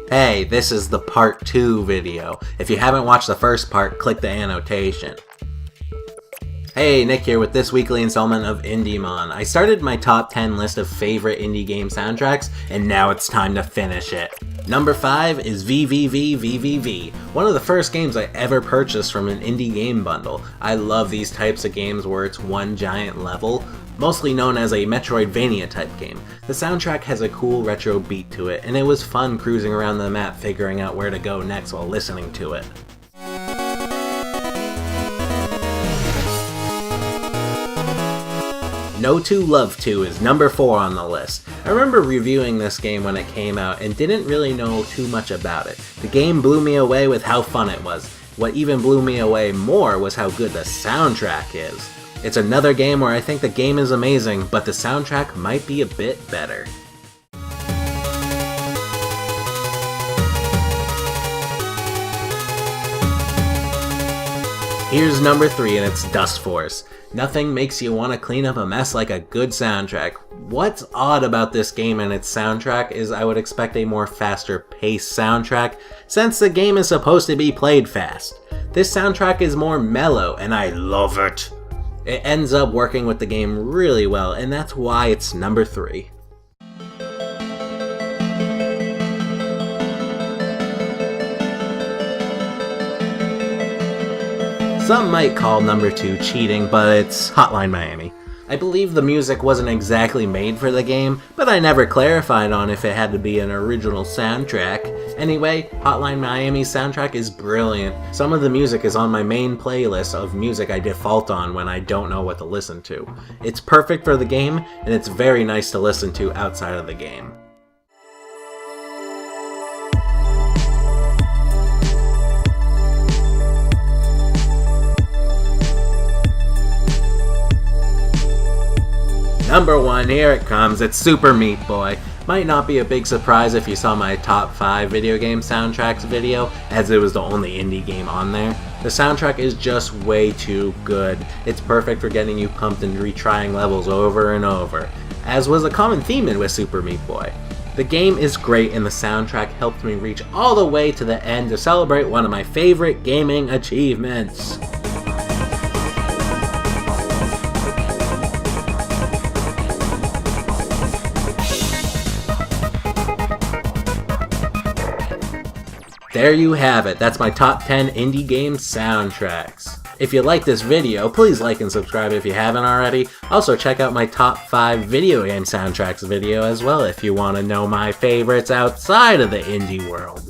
Hey, this is the part 2 video. If you haven't watched the first part, click the annotation. Hey, Nick here with this weekly installment of IndieMon. I started my top 10 list of favorite indie game soundtracks, and now it's time to finish it. Number 5 is VVVVV, one of the first games I ever purchased from an indie game bundle. I love these types of games where it's one giant level, mostly known as a Metroidvania type game. The soundtrack has a cool retro beat to it, and it was fun cruising around the map figuring out where to go next while listening to it. No 2 Love 2 is number 4 on the list. I remember reviewing this game when it came out and didn't really know too much about it. The game blew me away with how fun it was. What even blew me away more was how good the soundtrack is. It's another game where I think the game is amazing, but the soundtrack might be a bit better. Here's number 3, and it's Dust Force. Nothing makes you want to clean up a mess like a good soundtrack. What's odd about this game and its soundtrack is I would expect a more faster paced soundtrack, since the game is supposed to be played fast. This soundtrack is more mellow, and I love it. It ends up working with the game really well, and that's why it's number 3. Some might call number 2 cheating, but it's Hotline Miami. I believe the music wasn't exactly made for the game, but I never clarified on if it had to be an original soundtrack. Anyway, Hotline Miami's soundtrack is brilliant. Some of the music is on my main playlist of music I default on when I don't know what to listen to. It's perfect for the game, and it's very nice to listen to outside of the game. Number 1, here it comes, it's Super Meat Boy. Might not be a big surprise if you saw my top 5 video game soundtracks video, as it was the only indie game on there. The soundtrack is just way too good. It's perfect for getting you pumped and retrying levels over and over, as was a common theme with Super Meat Boy. The game is great and the soundtrack helped me reach all the way to the end to celebrate one of my favorite gaming achievements. There you have it, that's my top 10 indie game soundtracks. If you like this video, please like and subscribe if you haven't already. Also check out my top 5 video game soundtracks video as well if you want to know my favorites outside of the indie world.